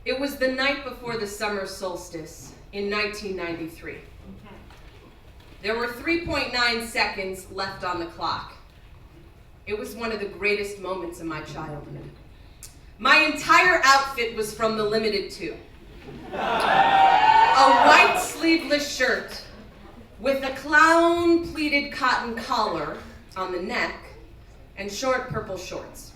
It was the night before the summer solstice in 1993. There were 3.9 seconds left on the clock. It was one of the greatest moments of my childhood. My entire outfit was from the Limited 2. A white sleeveless shirt with a clown pleated cotton collar on the neck and short purple shorts.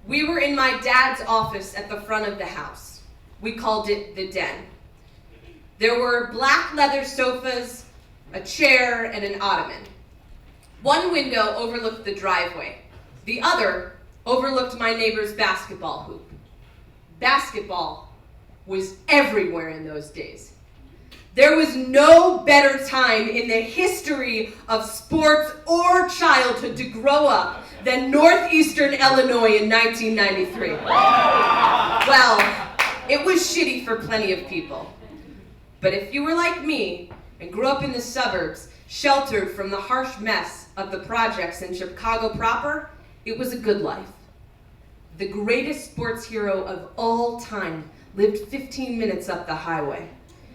We were in my dad's office at the front of the house. We called it the den. There were black leather sofas, a chair, and an ottoman. One window overlooked the driveway. The other overlooked my neighbor's basketball hoop. Basketball was everywhere in those days. There was no better time in the history of sports or childhood to grow up than Northeastern Illinois in 1993. Well, it was shitty for plenty of people. But if you were like me and grew up in the suburbs, sheltered from the harsh mess of the projects in Chicago proper, it was a good life. The greatest sports hero of all time lived 15 minutes up the highway.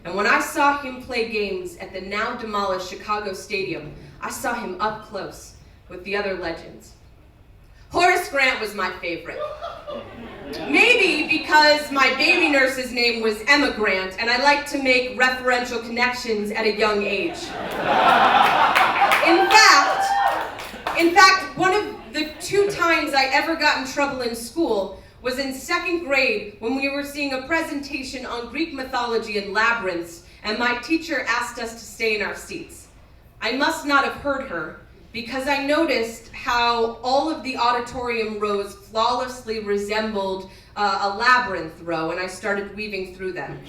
And when I saw him play games at the now demolished Chicago Stadium, I saw him up close with the other legends. Horace Grant was my favorite. Maybe because my baby nurse's name was Emma Grant, and I liked to make referential connections at a young age. In fact, one of the 2 times I ever got in trouble in school was in 2nd grade when we were seeing a presentation on Greek mythology and labyrinths, and my teacher asked us to stay in our seats. I must not have heard her, because I noticed how all of the auditorium rows flawlessly resembled a labyrinth row, and I started weaving through them.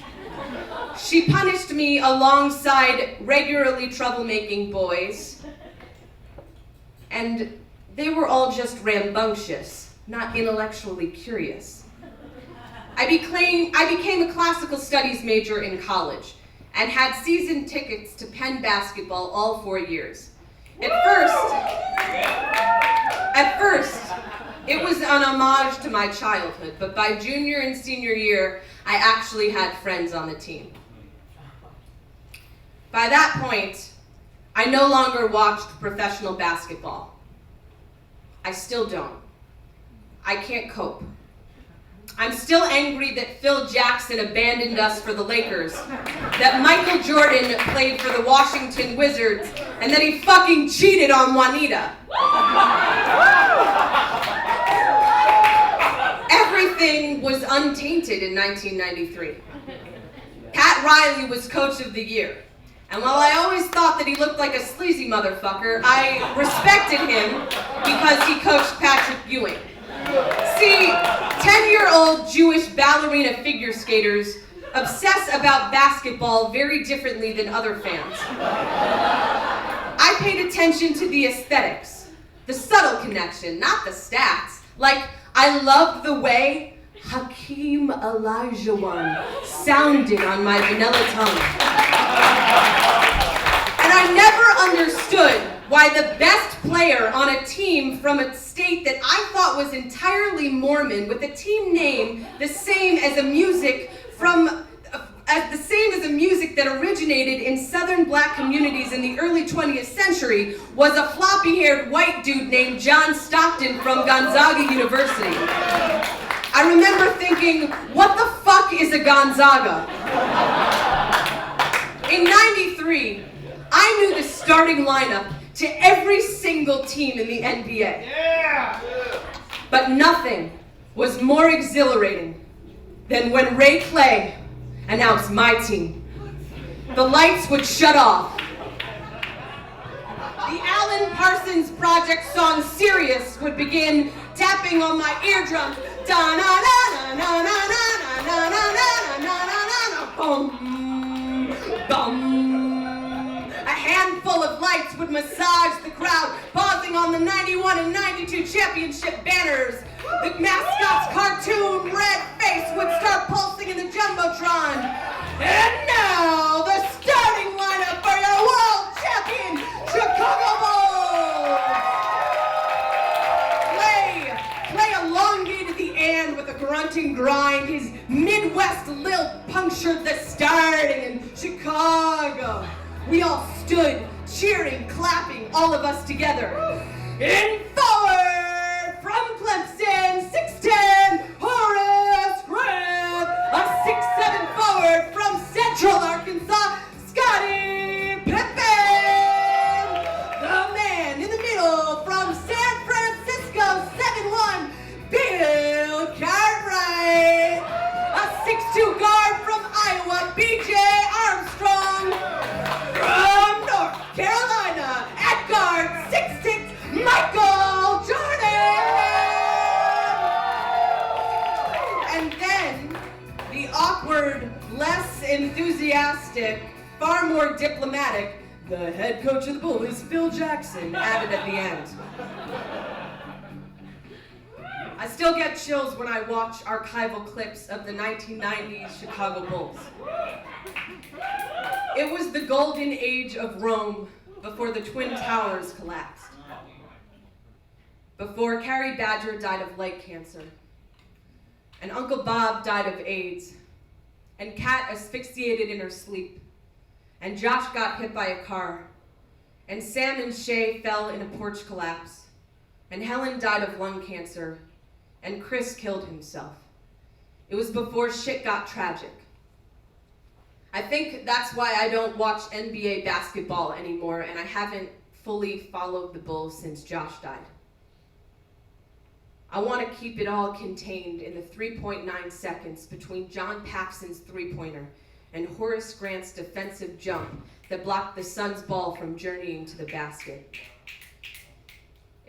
She punished me alongside regularly troublemaking boys, and they were all just rambunctious, not intellectually curious. I became a classical studies major in college and had season tickets to Penn basketball all 4 years. At first, it was an homage to my childhood, but by junior and senior year, I actually had friends on the team. By that point, I no longer watched professional basketball. I still don't. I can't cope. I'm still angry that Phil Jackson abandoned us for the Lakers, that Michael Jordan played for the Washington Wizards, and that he fucking cheated on Juanita. Everything was untainted in 1993. Pat Riley was coach of the year. And while I always thought that he looked like a sleazy motherfucker, I respected him because he coached Patrick Ewing. See, 10-year-old Jewish ballerina figure skaters obsess about basketball very differently than other fans. I paid attention to the aesthetics, the subtle connection, not the stats. Like, I loved the way Hakeem Olajuwon sounded on my vanilla tongue. And I never understood why the best player on a team from a state that I thought was entirely Mormon, with a team name the same as a music that originated in southern black communities in the early 20th century, was a floppy-haired white dude named John Stockton from Gonzaga University. I remember thinking, what the fuck is a Gonzaga? In '93, I knew the starting lineup to every single team in the NBA. Yeah. But nothing was more exhilarating than when Ray Clay announced my team. The lights would shut off. The Alan Parsons Project song Sirius would begin tapping on my eardrums. Boom, boom. A handful of lights would massage the crowd, pausing on the 91 and 92 championship banners. The mascot's cartoon red face would start pulsing in the Jumbotron. And now, the starting lineup for your world champion Chicago Bulls! Play along elongated the and with a grunting grind. His Midwest lilt punctured the starting in Chicago. We all stood, cheering, clapping, all of us together. In forward from Clemson, 6'10", Horace Grant. A 6'7" forward from Central Arkansas, Scotty Pippen. The man in the middle from San Francisco, 7'1", Bill Cartwright. A 6'2" guard from Iowa, B.J. Armstrong. From North Carolina, at guard, 6'6", Michael Jordan. And then the awkward, less enthusiastic, far more diplomatic, the head coach of the Bulls, Phil Jackson, added at the end. I still get chills when I watch archival clips of the 1990s Chicago Bulls. It was the golden age of Rome before the Twin Towers collapsed. Before Carrie Badger died of leg cancer, and Uncle Bob died of AIDS, and Kat asphyxiated in her sleep, and Josh got hit by a car, and Sam and Shay fell in a porch collapse, and Helen died of lung cancer, and Chris killed himself. It was before shit got tragic. I think that's why I don't watch NBA basketball anymore, and I haven't fully followed the Bulls since Josh died. I want to keep it all contained in the 3.9 seconds between John Paxson's three-pointer and Horace Grant's defensive jump that blocked the Suns' ball from journeying to the basket.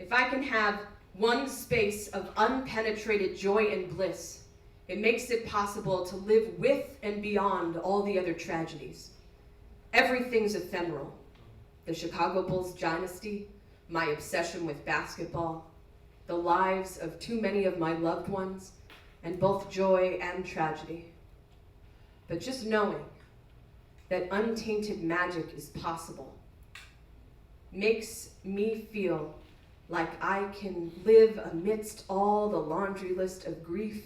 If I can have one space of unpenetrated joy and bliss, it makes it possible to live with and beyond all the other tragedies. Everything's ephemeral. The Chicago Bulls dynasty, my obsession with basketball, the lives of too many of my loved ones, and both joy and tragedy. But just knowing that untainted magic is possible makes me feel like I can live amidst all the laundry list of grief,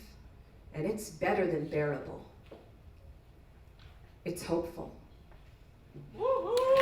and it's better than bearable. It's hopeful. Woo-hoo!